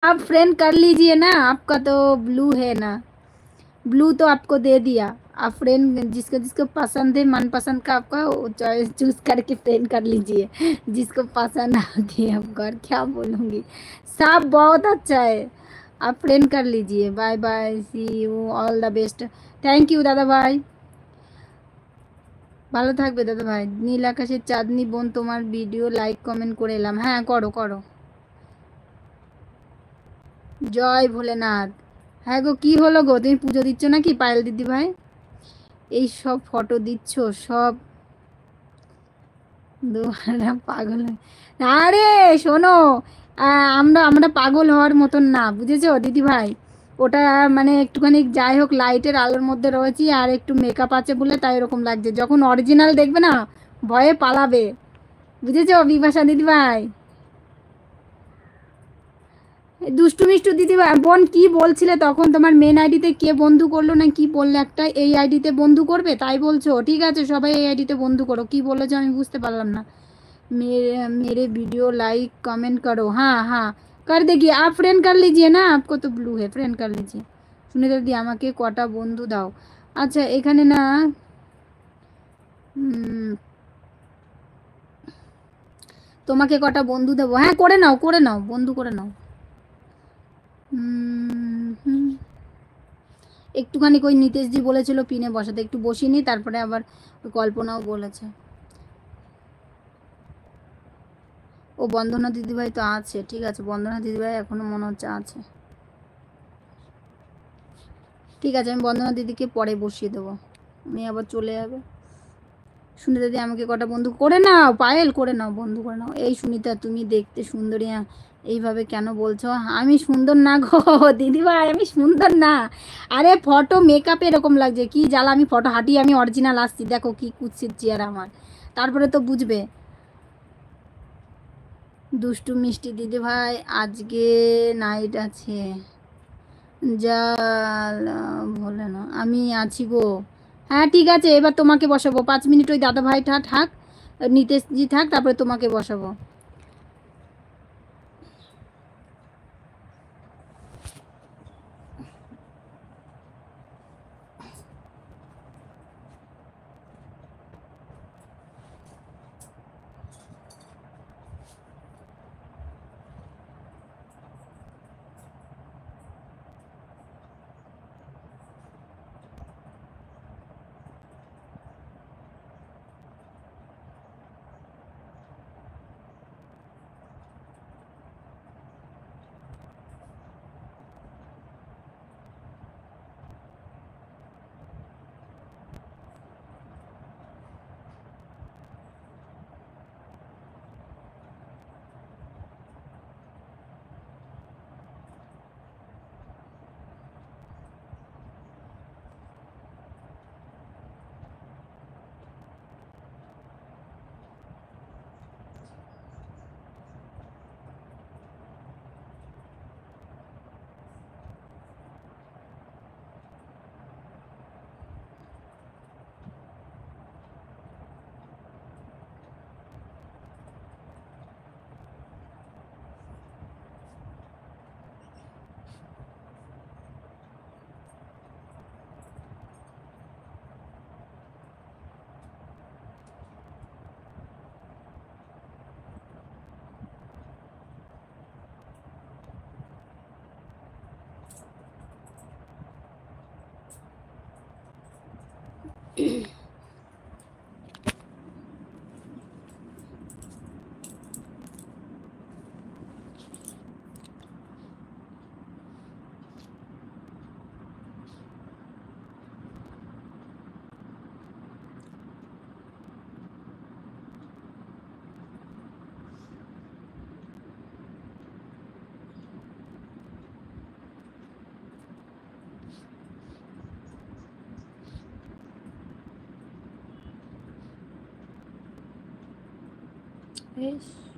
आप फ्रेंड कर लीजिए ना, आपका तो ब्लू है ना, ब्लू तो आपको दे दिया। आप फ्रेंड जिसको जिसको पसंद है, मनपसंद का आपका चॉइस चूज करके फ्रेंड कर लीजिए, जिसको पसंद आती है आपको। और क्या बोलूँगी, सब बहुत अच्छा है, आप फ्रेंड कर लीजिए। Bye bye, see you, all the best. Thank you दादा भाई, ভালো থাকবে দাদা ভাই। নীল আকাশের চাঁদনি বোন, তোমার ভিডিও লাইক কমেন্ট করে এলাম। হ্যাঁ করো করো। জয় ভোলেনাথ। হ্যাঁ গো, কি হলো গো, তুমি পুজো দিচ্ছ নাকি পায়েল দিদি ভাই? এই সব ফটো দিচ্ছ সব, দুয়ারা পাগল আরে শোনো, আমরা আমরা পাগল হওয়ার মতন না, বুঝেছো দিদি ভাই? ওটা মানে একটুখানি যাই হোক, লাইটের আলোর মধ্যে রয়েছি আর একটু মেকআপ আছে বলে তাই এরকম লাগছে, যখন অরিজিনাল দেখবে না ভয়ে পালাবে, বুঝেছো বিপাশা দিদি ভাই? দুষ্টু মিষ্টু দিদি ভাই বোন, কি বলছিলে তখন? তোমার মেন আইডিতে কে বন্ধু করলো না কি বললে একটা, এই আইডিতে বন্ধু করবে তাই বলছো? ঠিক আছে, সবাই এই আইডিতে বন্ধু করো। কি বলেছো আমি বুঝতে পারলাম না। मेरे मेरे वीडियो लाइक कमेंट करो। हाँ हाँ, कर देगी। आप फ्रेंड कर लीजिए ना, आपको तो ब्लू है, फ्रेंड कर लीजिए। সুনিতা দি আমাকে কটা বন্ধু দাও। আচ্ছা এখানে না, তোমাকে কটা বন্ধু দেবো, হ্যাঁ করে নাও করে নাও, বন্ধু করে নাও। একটুখানি কই নিতেশজি বলেছিল পিনে বসাতে, একটু বসিনি, তারপরে আবার কল্পনাও বলেছে। ও বন্দনা দিদিভাই তো আছে, ঠিক আছে, বন্দনা দিদিভাই এখনো মনে হচ্ছে আছে। ঠিক আছে, আমি বন্দনা দিদিকে পরে বসিয়ে দেবো, উনি আবার চলে যাবে। সুনিতা দি আমাকে কটা বন্ধু করে নাও, পায়েল করে নাও, বন্ধু করে নাও। এই সুনিতা তুমি দেখতে সুন্দরী, এইভাবে কেন বলছো? আমি সুন্দর না গো দিদিভাই, আমি সুন্দর না। আরে ফটো মেকআপে এরকম লাগছে, কি জ্বালা, আমি ফটো হাঁটিয়ে আমি অরিজিনাল আসছি, দেখো কি কুৎসিত চেয়ার আমার, তারপরে তো বুঝবে। দুষ্টু মিষ্টি দিদিভাই আজকে নাইট আছে, যা বলে না, আমি আছি গো। হ্যাঁ ঠিক আছে, এবার তোমাকে বসাবো 5 মিনিট, ওই দাদা ভাইটা থাক, নিতেশজি থাক, তারপরে তোমাকে বসাবো। বেশ।